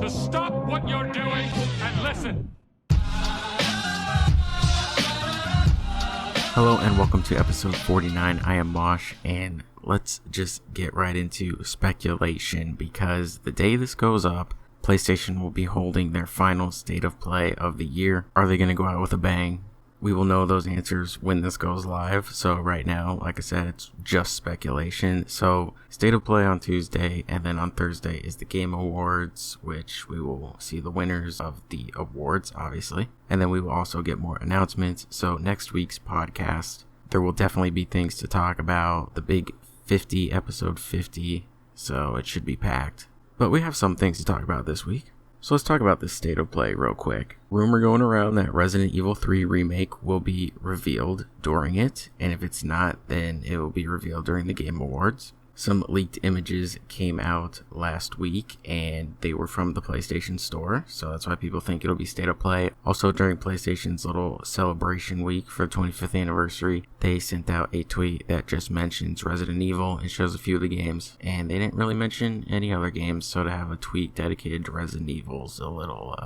to stop what you're doing and listen. Hello and welcome to episode 49. I am Mosh, and let's just get right into speculation because the day this goes up, PlayStation will be holding their final state of play of the year. Are they going to go out with a bang? We will know those answers when this goes live. So right now, like I said, it's just speculation. So state of play on Tuesday, and then on Thursday is the Game Awards, which we will see the winners of the awards, obviously. And then we will also get more announcements. So next week's podcast, there will definitely be things to talk about. The big 50, episode 50, so it should be packed. But we have some things to talk about this week. So let's talk about this state of play real quick. Rumor going around that Resident Evil 3 remake will be revealed during it, and if it's not, then it will be revealed during the Game Awards. Some leaked images came out last week, and they were from the PlayStation Store, so that's why people think it'll be state of play. Also, during PlayStation's little celebration week for the 25th anniversary, they sent out a tweet that just mentions Resident Evil and shows a few of the games, and they didn't really mention any other games, so to have a tweet dedicated to Resident Evil's a little,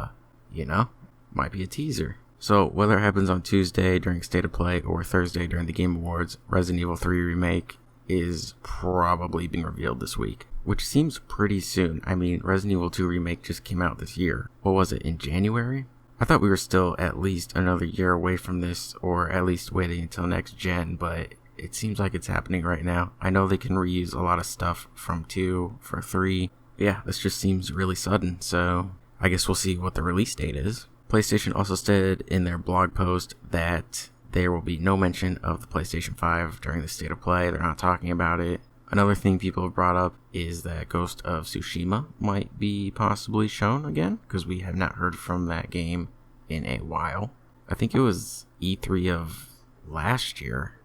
might be a teaser. So, whether it happens on Tuesday during State of Play or Thursday during the Game Awards, Resident Evil 3 Remake is probably being revealed this week, which seems pretty soon. I mean, Resident Evil 2 Remake just came out this year. What was it, in January? I thought we were still at least another year away from this, or at least waiting until next gen, but it seems like it's happening right now. I know they can reuse a lot of stuff from 2 for 3. Yeah, this just seems really sudden, so I guess we'll see what the release date is. PlayStation also said in their blog post that there will be no mention of the PlayStation 5 during the state of play. They're not talking about it. Another thing people have brought up is that Ghost of Tsushima might be possibly shown again, because we have not heard from that game in a while. I think it was E3 of last year.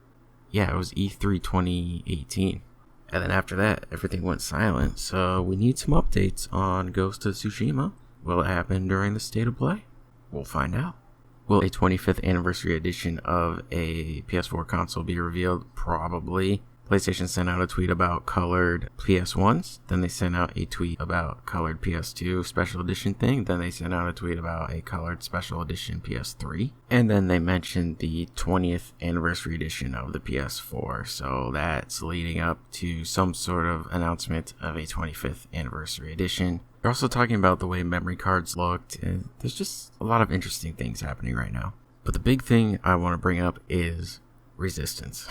Yeah, it was E3 2018. And then after that, everything went silent. So we need some updates on Ghost of Tsushima. Will it happen during the state of play? We'll find out. Will a 25th anniversary edition of a PS4 console be revealed? Probably. PlayStation sent out a tweet about colored PS1s. Then they sent out a tweet about colored PS2 special edition thing. Then they sent out a tweet about a colored special edition PS3. And then they mentioned the 20th anniversary edition of the PS4. So that's leading up to some sort of announcement of a 25th anniversary edition. They're also talking about the way memory cards looked, and there's just a lot of interesting things happening right now. But the big thing I want to bring up is Resistance.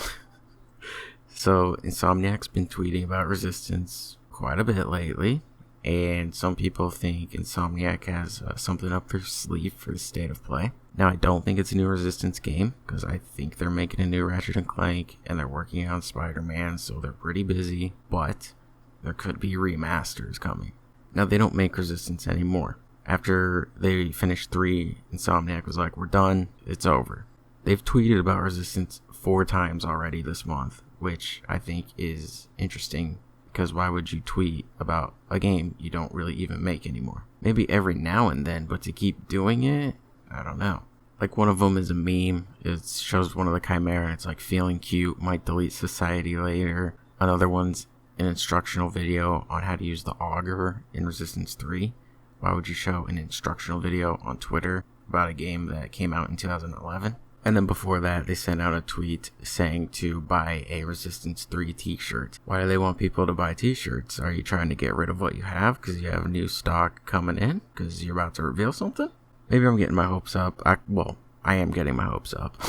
So Insomniac's been tweeting about Resistance quite a bit lately, and some people think Insomniac has something up their sleeve for the state of play. Now, I don't think it's a new Resistance game, because I think they're making a new Ratchet & Clank, and they're working on Spider-Man, so they're pretty busy, but there could be remasters coming. Now, they don't make Resistance anymore. After they finished 3, Insomniac was like, we're done, it's over. They've tweeted about Resistance 4 times already this month, which I think is interesting, because why would you tweet about a game you don't really even make anymore? Maybe every now and then, but to keep doing it, I don't know. Like, one of them is a meme. It shows one of the Chimera, and it's like, feeling cute, might delete society later. Another one's an instructional video on how to use the auger in Resistance 3. Why would you show an instructional video on Twitter about a game that came out in 2011? And then before that, they sent out a tweet saying to buy a Resistance 3 t-shirt. Why do they want people to buy t-shirts? Are you trying to get rid of what you have because you have new stock coming in? Because you're about to reveal something? Maybe I'm getting my hopes up. I am getting my hopes up.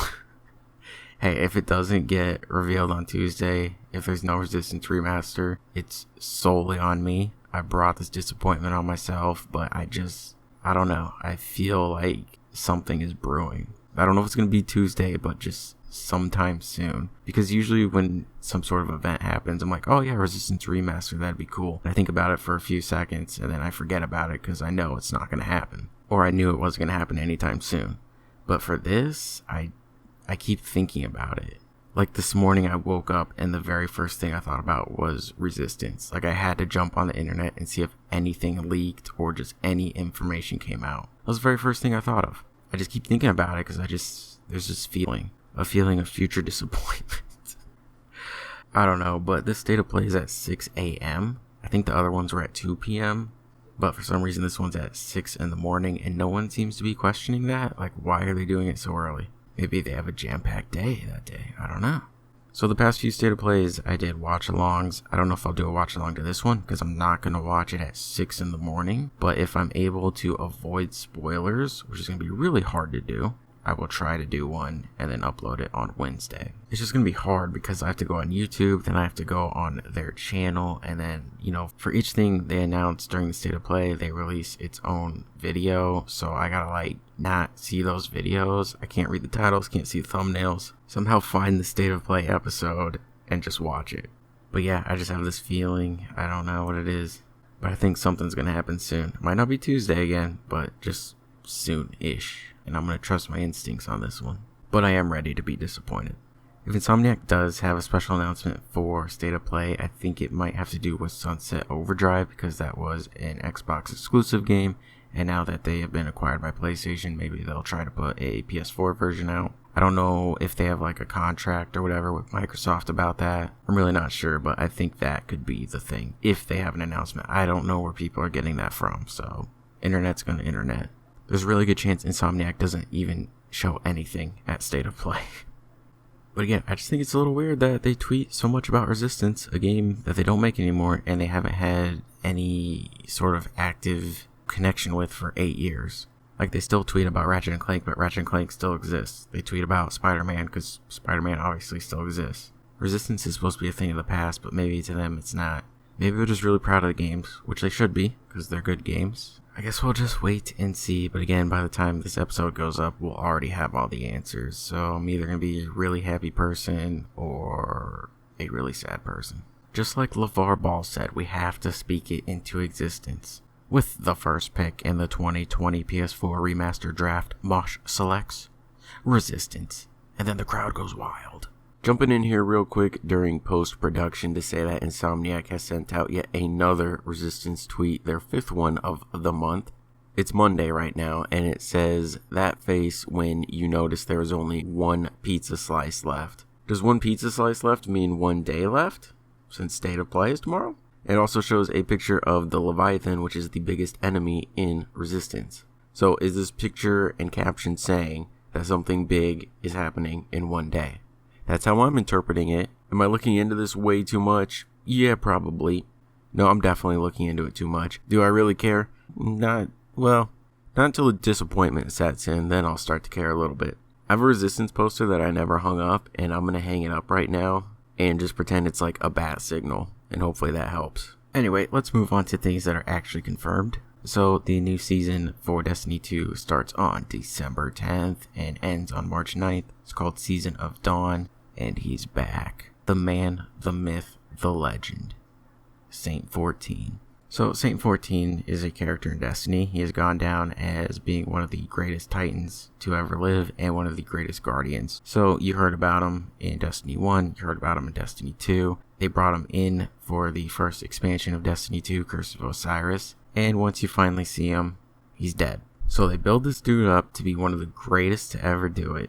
Hey, if it doesn't get revealed on Tuesday, if there's no Resistance remaster, it's solely on me. I brought this disappointment on myself, but I don't know. I feel like something is brewing. I don't know if it's going to be Tuesday, but just sometime soon. Because usually when some sort of event happens, I'm like, oh yeah, Resistance remaster, that'd be cool. And I think about it for a few seconds, and then I forget about it because I know it's not going to happen. Or I knew it wasn't going to happen anytime soon. But for this, I keep thinking about it. Like this morning I woke up and the very first thing I thought about was Resistance. Like I had to jump on the internet and see if anything leaked or just any information came out. That was the very first thing I thought of. I just keep thinking about it because there's this feeling of future disappointment. I don't know, but this state of play is at 6 a.m. I think the other ones were at 2 p.m. But for some reason, this one's at 6 in the morning, and no one seems to be questioning that. Like, why are they doing it so early? Maybe they have a jam-packed day that day. I don't know. So the past few State of Plays, I did watch-alongs. I don't know if I'll do a watch-along to this one, because I'm not going to watch it at 6 in the morning. But if I'm able to avoid spoilers, which is going to be really hard to do, I will try to do one and then upload it on Wednesday. It's just going to be hard because I have to go on YouTube, then I have to go on their channel, and then, for each thing they announce during the State of Play, they release its own video. So I gotta not see those videos. I can't read the titles, can't see the thumbnails. Somehow find the State of Play episode and just watch it. But yeah, I just have this feeling. I don't know what it is, but I think something's going to happen soon. It might not be Tuesday again, but just soon-ish. And I'm going to trust my instincts on this one. But I am ready to be disappointed. If Insomniac does have a special announcement for State of Play, I think it might have to do with Sunset Overdrive, because that was an Xbox exclusive game. And now that they have been acquired by PlayStation, maybe they'll try to put a PS4 version out. I don't know if they have a contract or whatever with Microsoft about that. I'm really not sure, but I think that could be the thing if they have an announcement. I don't know where people are getting that from, so internet's going to internet. There's a really good chance Insomniac doesn't even show anything at State of Play. But again, I just think it's a little weird that they tweet so much about Resistance, a game that they don't make anymore, and they haven't had any sort of active connection with for 8 years. They still tweet about Ratchet & Clank, but Ratchet & Clank still exists. They tweet about Spider-Man because Spider-Man obviously still exists. Resistance is supposed to be a thing of the past, but maybe to them it's not. Maybe they're just really proud of the games, which they should be, because they're good games. I guess we'll just wait and see, but again, by the time this episode goes up, we'll already have all the answers. So I'm either going to be a really happy person or a really sad person. Just like LeVar Ball said, we have to speak it into existence. With the first pick in the 2020 PS4 Remaster Draft, MOSH selects Resistance, and then the crowd goes wild. Jumping in here real quick during post-production to say that Insomniac has sent out yet another Resistance tweet, their 5th one of the month. It's Monday right now, and it says, that face when you notice there is only one pizza slice left. Does one pizza slice left mean one day left, since State of Play is tomorrow? It also shows a picture of the Leviathan, which is the biggest enemy in Resistance. So is this picture and caption saying that something big is happening in one day? That's how I'm interpreting it. Am I looking into this way too much? Yeah, probably. No, I'm definitely looking into it too much. Do I really care? Not until the disappointment sets in, then I'll start to care a little bit. I have a Resistance poster that I never hung up, and I'm going to hang it up right now and just pretend it's like a bat signal, and hopefully that helps. Anyway, let's move on to things that are actually confirmed. So the new season for Destiny 2 starts on December 10th and ends on March 9th. It's called Season of Dawn, and he's back. The man, the myth, the legend, Saint 14. So Saint 14 is a character in Destiny. He has gone down as being one of the greatest Titans to ever live and one of the greatest Guardians. So you heard about him in Destiny 1, you heard about him in Destiny 2. They brought him in for the first expansion of Destiny 2, Curse of Osiris. And once you finally see him, he's dead. So they build this dude up to be one of the greatest to ever do it,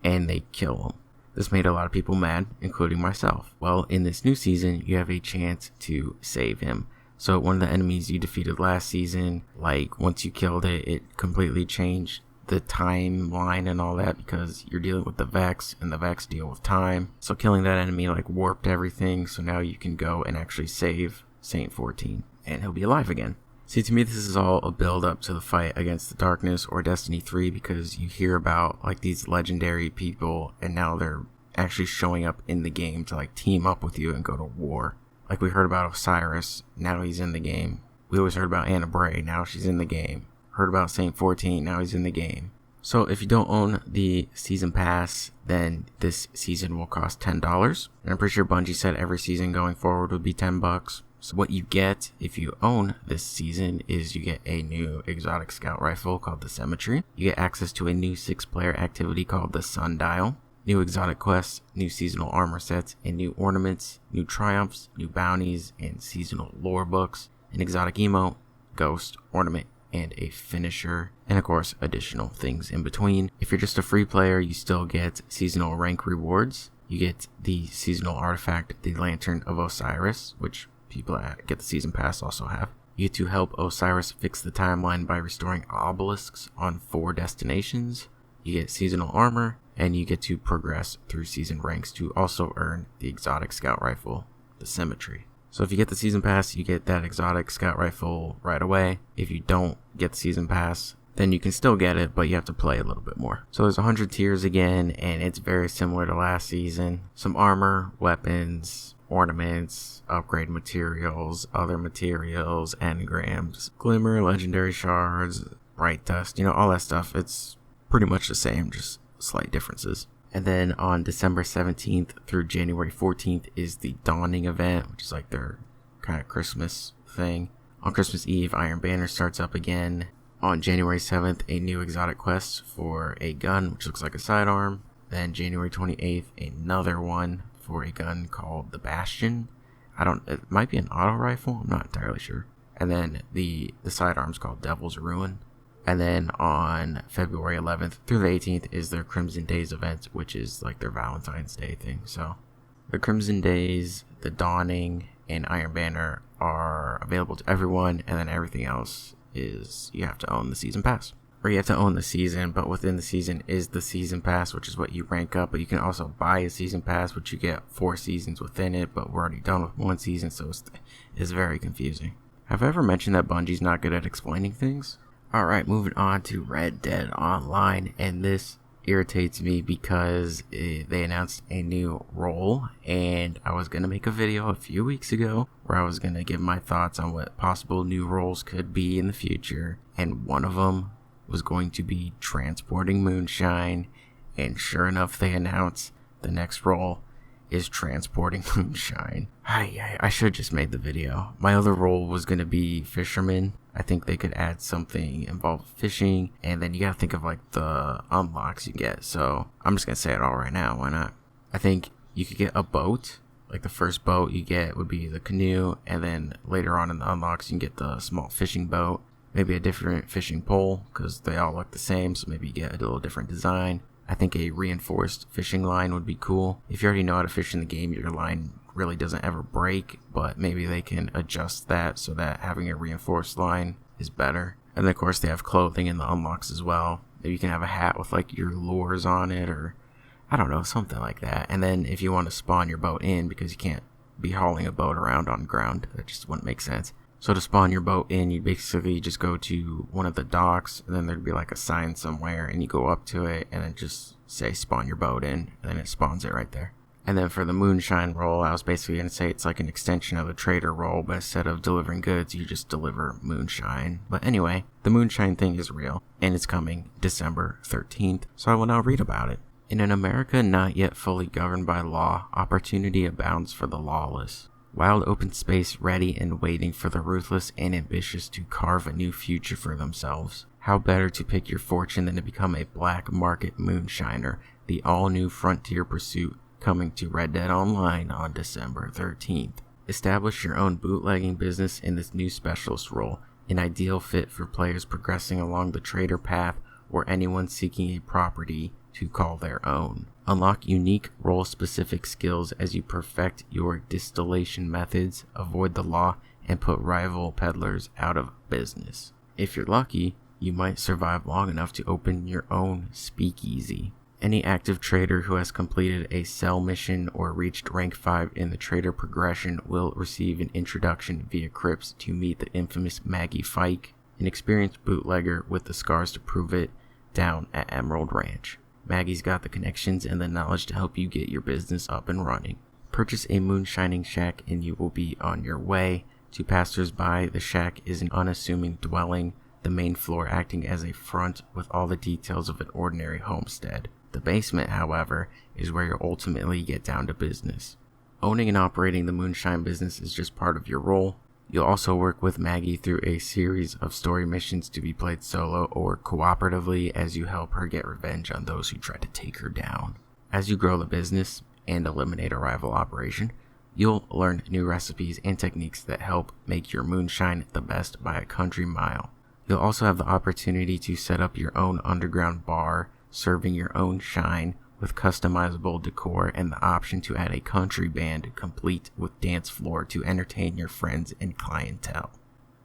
and they kill him. This made a lot of people mad, including myself. Well, in this new season, you have a chance to save him. So one of the enemies you defeated last season, once you killed it, it completely changed the timeline and all that, because you're dealing with the Vex, and the Vex deal with time. So killing that enemy warped everything, so now you can go and actually save Saint 14, and he'll be alive again. See, to me, this is all a build-up to the fight against the Darkness or Destiny 3, because you hear about, these legendary people, and now they're actually showing up in the game to, team up with you and go to war. We heard about Osiris, now he's in the game. We always heard about Anna Bray, now she's in the game. Heard about Saint 14, now he's in the game. So if you don't own the season pass, then this season will cost $10. And I'm pretty sure Bungie said every season going forward would be $10. So what you get if you own this season is you get a new exotic scout rifle called the Symmetry. You get access to a new 6-player activity called the Sundial, new exotic quests, new seasonal armor sets, and new ornaments, new triumphs, new bounties, and seasonal lore books, an exotic emote, ghost, ornament, and a finisher, and of course additional things in between. If you're just a free player, you still get seasonal rank rewards. You get the seasonal artifact, the Lantern of Osiris, which people that get the season pass also have. You get to help Osiris fix the timeline by restoring obelisks on 4 destinations. You get seasonal armor, and you get to progress through season ranks to also earn the exotic scout rifle, the Symmetry. So if you get the season pass, you get that exotic scout rifle right away. If you don't get the season pass, then you can still get it, but you have to play a little bit more. So there's 100 tiers again, and it's very similar to last season. Some armor, weapons, ornaments, upgrade materials, other materials, engrams, glimmer, legendary shards, bright dust, all that stuff. It's pretty much the same, just slight differences. And then on December 17th through January 14th is the Dawning event, which is like their kind of Christmas thing. On Christmas Eve, Iron Banner starts up again. On January 7th, a new exotic quest for a gun, which looks like a sidearm. Then January 28th, another one for a gun called the Bastion. It might be an auto rifle, I'm not entirely sure. And then the sidearm's called Devil's Ruin. And then on February 11th through the 18th is their Crimson Days event, which is like their Valentine's Day thing. So the Crimson Days, the Dawning, and Iron Banner are available to everyone, and then everything else is you have to own the season pass. Or you have to own the season, but within the season is the season pass, which is what you rank up. But you can also buy a season pass, which you get 4 seasons within it, but we're already done with 1 season, so it's very confusing. Have I ever mentioned that Bungie's not good at explaining things? Alright, moving on to Red Dead Online, and this irritates me because they announced a new role, and I was going to make a video a few weeks ago where I was going to give my thoughts on what possible new roles could be in the future, and one of them was going to be transporting moonshine, and sure enough they announced the next role is transporting moonshine. I should have just made the video. My other role was going to be fisherman. I think they could add something involved fishing, and then you gotta think of like the unlocks you get. So I'm just gonna say it all right now. Why not? I think you could get a boat. Like the first boat you get would be the canoe, and then later on in the unlocks you can get the small fishing boat. Maybe a different fishing pole because they all look the same. So maybe you get a little different design. I think a reinforced fishing line would be cool. If you already know how to fish in the game, your line really doesn't ever break, but maybe they can adjust that so that having a reinforced line is better. And then of course they have clothing in the unlocks as well. Maybe you can have a hat with like your lures on it, or I don't know, something like that. And then if you want to spawn your boat in, because you can't be hauling a boat around on ground, that just wouldn't make sense. So to spawn your boat in, you basically just go to one of the docks, and then there'd be like a sign somewhere, and you go up to it, and then just say spawn your boat in, and then it spawns it right there. And then for the moonshine role, I was basically going to say it's like an extension of the trader role, but instead of delivering goods, you just deliver moonshine. But anyway, the moonshine thing is real, and it's coming December 13th, so I will now read about it. In an America not yet fully governed by law, opportunity abounds for the lawless. Wild open space ready and waiting for the ruthless and ambitious to carve a new future for themselves. How better to pick your fortune than to become a black market moonshiner, the all-new frontier pursuit coming to Red Dead Online on December 13th. Establish your own bootlegging business in this new specialist role, an ideal fit for players progressing along the trader path or anyone seeking a property to call their own. Unlock unique role-specific skills as you perfect your distillation methods, avoid the law, and put rival peddlers out of business. If you're lucky, you might survive long enough to open your own speakeasy. Any active trader who has completed a sell mission or reached rank 5 in the trader progression will receive an introduction via crypts to meet the infamous Maggie Fike, an experienced bootlegger with the scars to prove it, down at Emerald Ranch. Maggie's got the connections and the knowledge to help you get your business up and running. Purchase a moonshining shack and you will be on your way. To passers-by, the shack is an unassuming dwelling, the main floor acting as a front with all the details of an ordinary homestead. The basement, however, is where you'll ultimately get down to business. Owning and operating the moonshine business is just part of your role. You'll also work with Maggie through a series of story missions to be played solo or cooperatively as you help her get revenge on those who try to take her down. As you grow the business and eliminate a rival operation, you'll learn new recipes and techniques that help make your moonshine the best by a country mile. You'll also have the opportunity to set up your own underground bar, serving your own shine with customizable decor and the option to add a country band complete with dance floor to entertain your friends and clientele.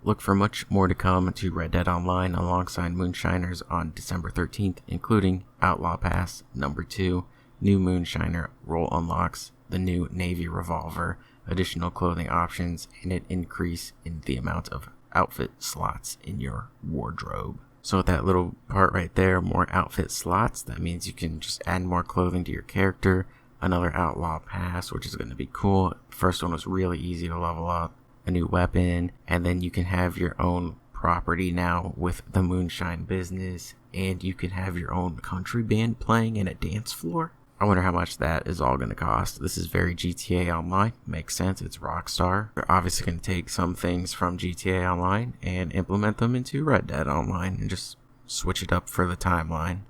Look for much more to come to Red Dead Online alongside Moonshiners on December 13th, including Outlaw Pass number 2, new Moonshiner role unlocks, the new Navy revolver, additional clothing options, and an increase in the amount of outfit slots in your wardrobe. So with that little part right there, more outfit slots, that means you can just add more clothing to your character. Another Outlaw Pass, which is going to be cool. First one was really easy to level up. A new weapon, and then you can have your own property now with the Moonshine business, and you can have your own country band playing in a dance floor. I wonder how much that is all going to cost. This is very GTA Online. Makes sense. It's Rockstar. They're obviously going to take some things from GTA Online and implement them into Red Dead Online and just switch it up for the timeline.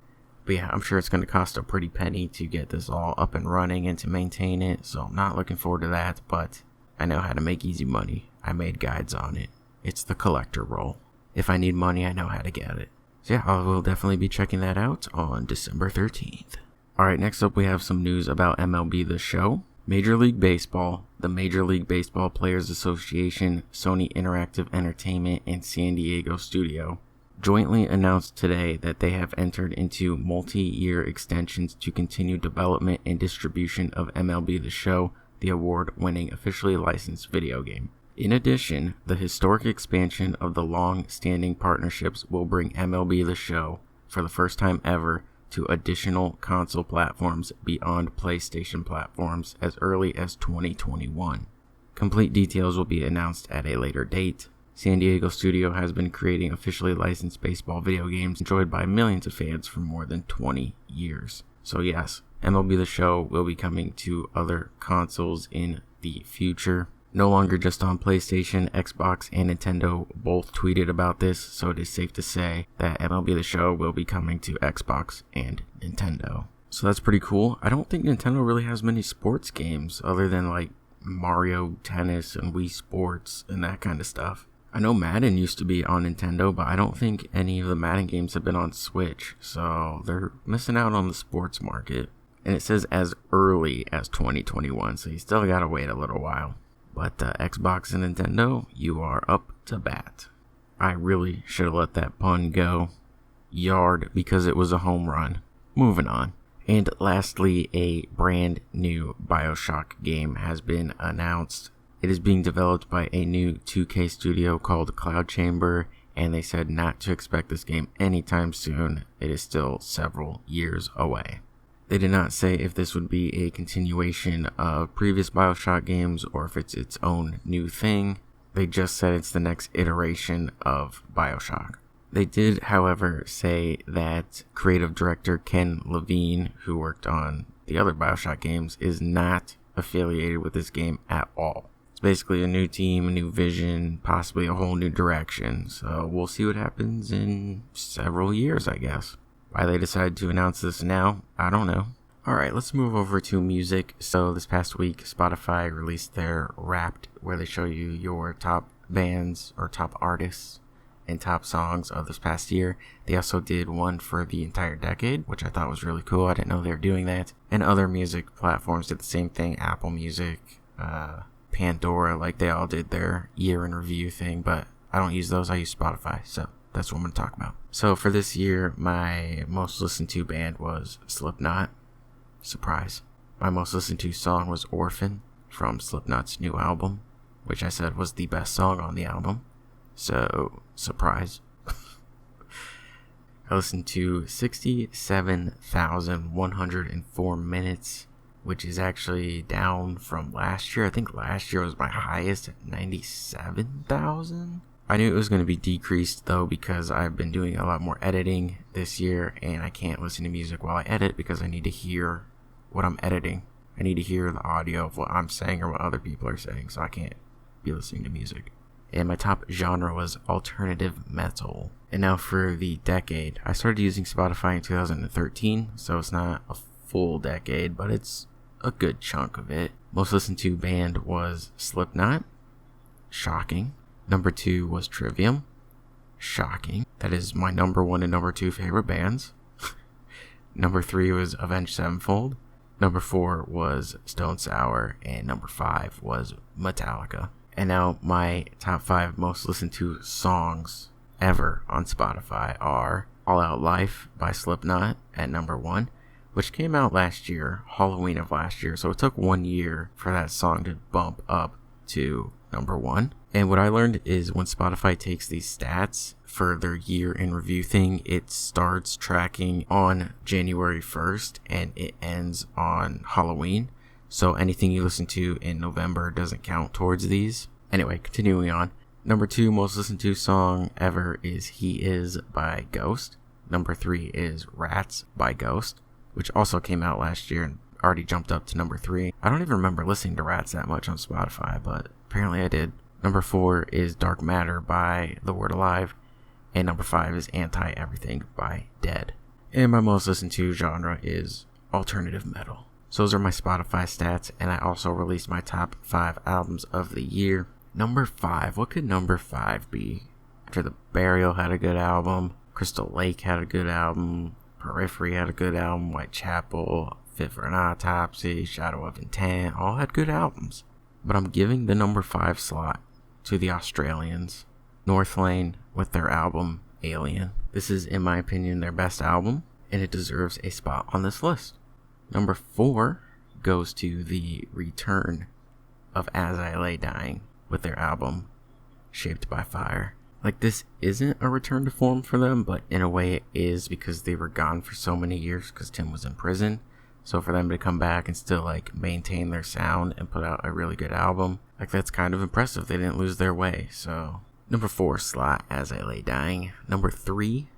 But yeah, I'm sure it's going to cost a pretty penny to get this all up and running and to maintain it, so I'm not looking forward to that, but I know how to make easy money. I made guides on it. It's the collector role. If I need money, I know how to get it. So yeah, I will definitely be checking that out on December 13th. Alright, next up we have some news about MLB The Show. Major League Baseball, the Major League Baseball Players Association, Sony Interactive Entertainment, and San Diego Studio jointly announced today that they have entered into multi-year extensions to continue development and distribution of MLB The Show, the award-winning officially licensed video game. In addition, the historic expansion of the long-standing partnerships will bring MLB The Show, for the first time ever, to additional console platforms beyond PlayStation platforms as early as 2021. Complete details will be announced at a later date. San Diego Studio has been creating officially licensed baseball video games enjoyed by millions of fans for more than 20 years. So yes, MLB The Show will be coming to other consoles in the future. No longer just on PlayStation, Xbox, and Nintendo both tweeted about this, so it is safe to say that MLB The Show will be coming to Xbox and Nintendo. So that's pretty cool. I don't think Nintendo really has many sports games other than like Mario Tennis and Wii Sports and that kind of stuff. I know Madden used to be on Nintendo, but I don't think any of the Madden games have been on Switch, so they're missing out on the sports market. And it says as early as 2021, so you still gotta wait a little while. But Xbox and Nintendo, you are up to bat. I really should have let that pun go. Yard, because it was a home run. Moving on. And lastly, a brand new BioShock game has been announced. It is being developed by a new 2K studio called Cloud Chamber, and they said not to expect this game anytime soon. It is still several years away. They did not say if this would be a continuation of previous BioShock games or if it's its own new thing. They just said it's the next iteration of BioShock. They did, however, say that creative director Ken Levine, who worked on the other BioShock games, is not affiliated with this game at all. It's basically a new team, a new vision, possibly a whole new direction. So we'll see what happens in several years, I guess. Why they decided to announce this now, I don't know. Alright, let's move over to music. So this past week, Spotify released their Wrapped, where they show you your top bands or top artists and top songs of this past year. They also did one for the entire decade, which I thought was really cool. I didn't know they were doing that. And other music platforms did the same thing. Apple Music, Pandora, like they all did their year in review thing, but I don't use those. I use Spotify, so that's what I'm going to talk about. So for this year, my most listened to band was Slipknot. Surprise. My most listened to song was Orphan from Slipknot's new album, which I said was the best song on the album. So, surprise. I listened to 67,104 minutes, which is actually down from last year. I think last year was my highest at 97,000. I knew it was going to be decreased though because I've been doing a lot more editing this year and I can't listen to music while I edit because I need to hear what I'm editing. I need to hear the audio of what I'm saying or what other people are saying, so I can't be listening to music. And my top genre was alternative metal. And now for the decade. I started using Spotify in 2013, so it's not a full decade, but it's a good chunk of it. Most listened to band was Slipknot. Shocking. Number 2 was Trivium. Shocking. That is my number 1 and number 2 favorite bands. Number 3 was Avenged Sevenfold. Number 4 was Stone Sour. And number 5 was Metallica. And now my top 5 most listened to songs ever on Spotify are All Out Life by Slipknot at number 1, which came out last year, Halloween of last year. So it took 1 year for that song to bump up to number 1. And what I learned is when Spotify takes these stats for their year in review thing, it starts tracking on January 1st and it ends on Halloween. So anything you listen to in November doesn't count towards these. Anyway, continuing on. Number 2 most listened to song ever is He Is by Ghost. Number 3 is Rats by Ghost, which also came out last year and already jumped up to number 3. I don't even remember listening to Rats that much on Spotify, but apparently I did. Number 4 is Dark Matter by The Word Alive. And number 5 is Anti-Everything by Dead. And my most listened to genre is alternative metal. So those are my Spotify stats, and I also released my top 5 albums of the year. Number 5, what could number 5 be? After the Burial had a good album, Crystal Lake had a good album, Periphery had a good album, Whitechapel, Fit for an Autopsy, Shadow of Intent, all had good albums. But I'm giving the number 5 slot to the Australians, Northlane, with their album Alien. This is, in my opinion, their best album, and it deserves a spot on this list. Number 4 goes to the return of As I Lay Dying with their album Shaped by Fire. Like, this isn't a return to form for them, but in a way it is, because they were gone for so many years because Tim was in prison. So for them to come back and still like maintain their sound and put out a really good album, like, that's kind of impressive. They didn't lose their way. So number 4 slot, As I Lay Dying. Number 3,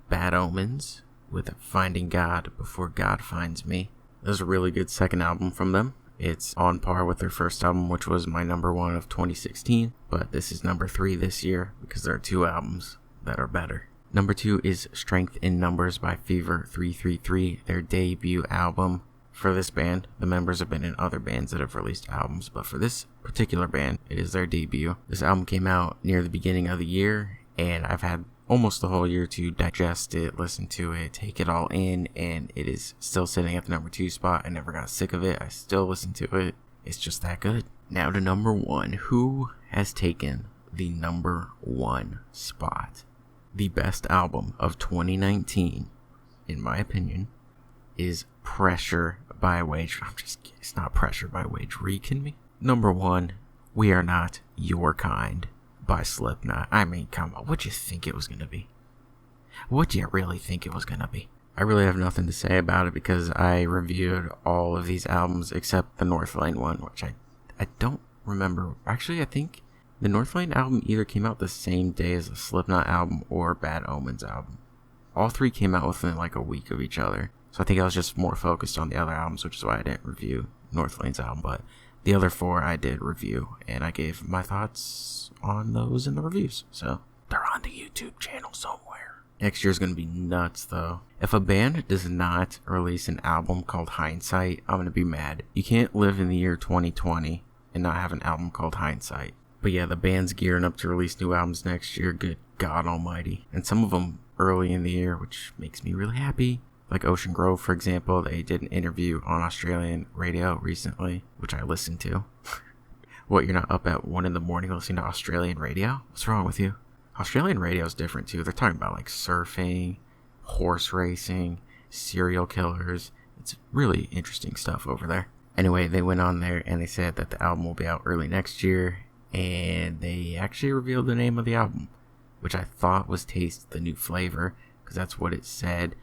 Bad Omens with Finding God Before God Finds Me. That was a really good second album from them. It's on par with their first album, which was my number 1 of 2016, but this is number 3 this year because there are 2 albums that are better. Number 2 is Strength in Numbers by Fever 333, their debut album. For this band, the members have been in other bands that have released albums, but for this particular band, it is their debut. This album came out near the beginning of the year, and I've had almost the whole year to digest it, listen to it, take it all in, and it is still sitting at the number 2 spot. I never got sick of it. I still listen to it. It's just that good. Now to number 1. Who has taken the number 1 spot? The best album of 2019, in my opinion, is Pressure by Wage. I'm just kidding. It's not Pressure by Wage. Are you kidding me? Number 1, We Are Not Your Kind by Slipknot. I mean, come on. What'd you think it was going to be? What'd you really think it was going to be? I really have nothing to say about it because I reviewed all of these albums except the Northlane one, which I don't remember. Actually, I think the Northlane album either came out the same day as the Slipknot album or Bad Omens album. All 3 came out within like a week of each other. So I think I was just more focused on the other albums, which is why I didn't review Northlane's album. But the other 4 I did review, and I gave my thoughts on those in the reviews. So they're on the YouTube channel somewhere. Next year's going to be nuts, though. If a band does not release an album called Hindsight, I'm going to be mad. You can't live in the year 2020 and not have an album called Hindsight. But yeah, the band's gearing up to release new albums next year. Good God almighty. And some of them early in the year, which makes me really happy. Like Ocean Grove, for example, they did an interview on Australian radio recently, which I listened to. What, you're not up at 1 in the morning listening to Australian radio? What's wrong with you? Australian radio is different too. They're talking about like surfing, horse racing, serial killers. It's really interesting stuff over there. Anyway, they went on there and they said that the album will be out early next year, and they actually revealed the name of the album, which I thought was Taste the New Flavor, because that's what it said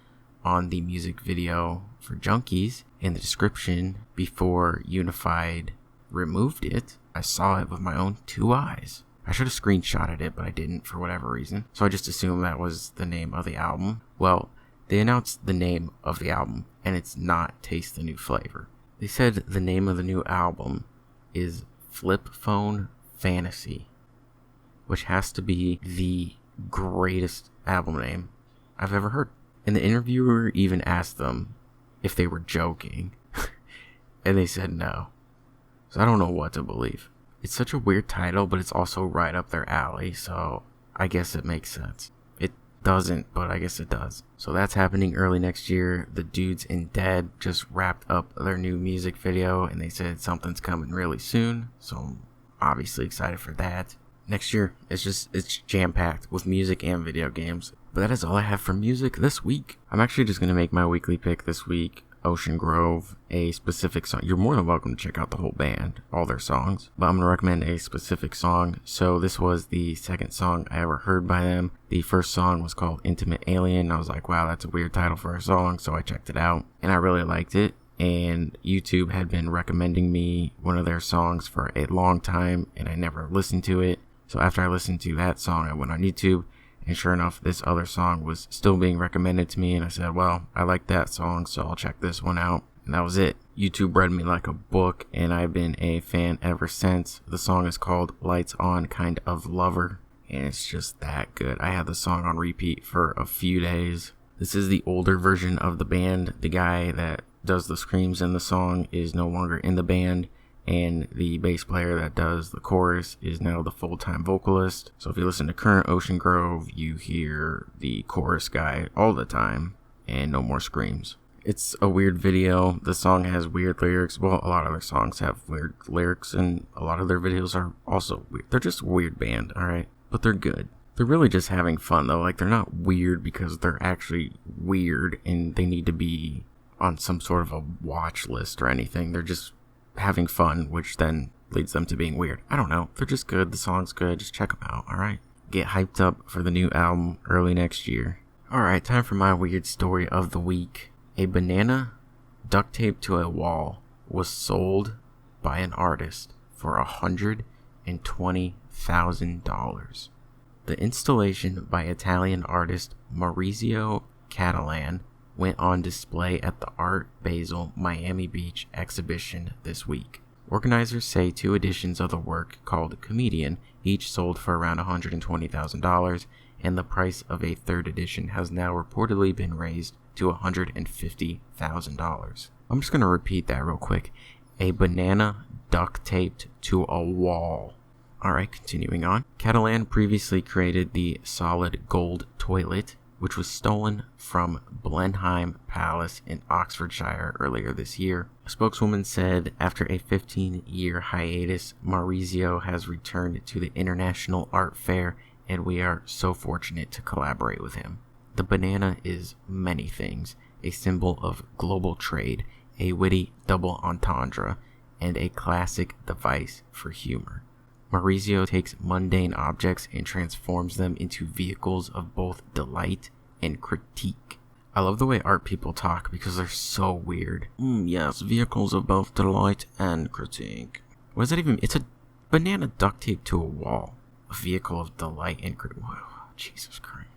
on the music video for Junkies in the description before Unified removed it. I saw it with my own 2 eyes. I should have screenshotted it, but I didn't for whatever reason. So I just assumed that was the name of the album. Well, they announced the name of the album, and it's not Taste the New Flavor. They said the name of the new album is Flip Phone Fantasy, which has to be the greatest album name I've ever heard. And the interviewer even asked them if they were joking, and they said no. So I don't know what to believe. It's such a weird title, but it's also right up their alley, so I guess it makes sense. It doesn't, but I guess it does. So that's happening early next year. The dudes in Dead just wrapped up their new music video, and they said something's coming really soon, so obviously excited for that. Next year, it's jam-packed with music and video games. But that is all I have for music this week. I'm actually just going to make my weekly pick this week. Ocean Grove, a specific song. You're more than welcome to check out the whole band, all their songs. But I'm going to recommend a specific song. So this was the second song I ever heard by them. The first song was called Intimate Alien. I was like, wow, that's a weird title for a song. So I checked it out and I really liked it. And YouTube had been recommending me one of their songs for a long time and I never listened to it. So after I listened to that song, I went on YouTube. And sure enough, this other song was still being recommended to me. And I said, well, I like that song, so I'll check this one out. And that was it. YouTube read me like a book, and I've been a fan ever since. The song is called Lights On Kind of Lover, and it's just that good. I had the song on repeat for a few days. This is the older version of the band. The guy that does the screams in the song is no longer in the band. And the bass player that does the chorus is now the full-time vocalist. So if you listen to current Ocean Grove, you hear the chorus guy all the time and no more screams. It's a weird video. The song has weird lyrics. Well, a lot of their songs have weird lyrics and a lot of their videos are also weird. They're just a weird band, alright? But they're good. They're really just having fun though. Like, they're not weird because they're actually weird and they need to be on some sort of a watch list or anything. They're just having fun, which then leads them to being weird. I don't know. They're just good. The song's good. Just check them out, alright? Get hyped up for the new album early next year. Alright, time for my weird story of the week. A banana duct taped to a wall was sold by an artist for $120,000. The installation by Italian artist Maurizio Catalan went on display at the Art Basel Miami Beach exhibition this week. Organizers say 2 editions of the work, called Comedian, each sold for around $120,000, and the price of a 3rd edition has now reportedly been raised to $150,000. I'm just going to repeat that real quick. A banana duct taped to a wall. Alright, continuing on. Catalan previously created the solid gold toilet, which was stolen from Blenheim Palace in Oxfordshire earlier this year. A spokeswoman said after a 15-year hiatus, Maurizio has returned to the International Art Fair, and we are so fortunate to collaborate with him. The banana is many things, a symbol of global trade, a witty double entendre, and a classic device for humor. Maurizio takes mundane objects and transforms them into vehicles of both delight and critique. I love the way art people talk because they're so weird. Yes, vehicles of both delight and critique. What does that even mean? It's a banana duct taped to a wall. A vehicle of delight and critique. Whoa, Jesus Christ.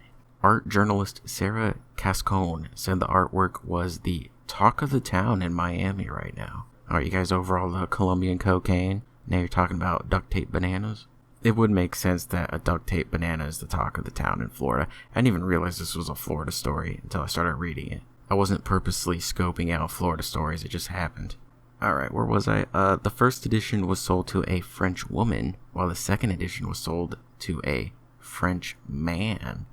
Art journalist Sarah Cascone said the artwork was the talk of the town in Miami right now. Alright, you guys over all the Colombian cocaine? Now you're talking about duct tape bananas? It would make sense that a duct tape banana is the talk of the town in Florida. I didn't even realize this was a Florida story until I started reading it. I wasn't purposely scoping out Florida stories, it just happened. Alright, where was I? The first edition was sold to a French woman, while the second edition was sold to a French man.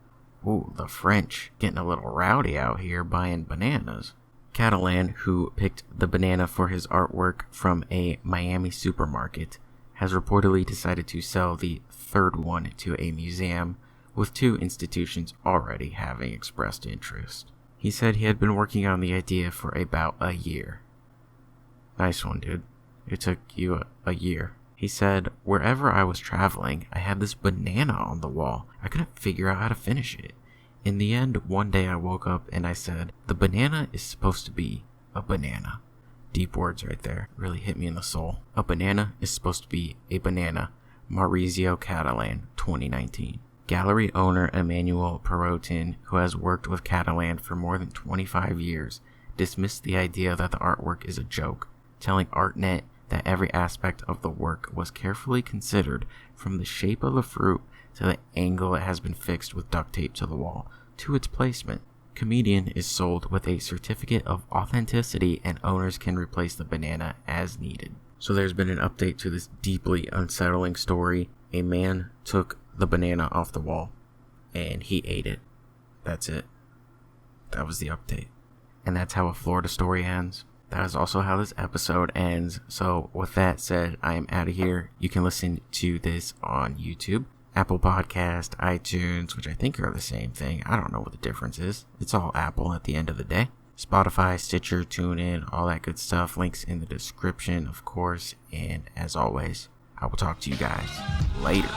Ooh, the French getting a little rowdy out here buying bananas. Catalan, who picked the banana for his artwork from a Miami supermarket, has reportedly decided to sell the 3rd one to a museum, with 2 institutions already having expressed interest. He said he had been working on the idea for about a year. Nice one, dude. It took you a year. He said, wherever I was traveling, I had this banana on the wall. I couldn't figure out how to finish it. In the end, one day I woke up and I said, the banana is supposed to be a banana. Deep words right there. Really hit me in the soul. A banana is supposed to be a banana. Maurizio Catalan, 2019. Gallery owner Emmanuel Perotin, who has worked with Catalan for more than 25 years, dismissed the idea that the artwork is a joke, telling ArtNet that every aspect of the work was carefully considered, from the shape of the fruit to the angle it has been fixed with duct tape to the wall, to its placement. Comedian is sold with a certificate of authenticity, and owners can replace the banana as needed. So there's been an update to this deeply unsettling story. A man took the banana off the wall and he ate it. That's it. That was the update. And that's how a Florida story ends. that is also how this episode ends. So with that said, I am out of here. You can listen to this on YouTube, Apple Podcast, iTunes, which I think are the same thing. I don't know what the difference is. It's all Apple at the end of the day. Spotify, Stitcher, TuneIn, all that good stuff. Links in the description, of course. And as always, I will talk to you guys later.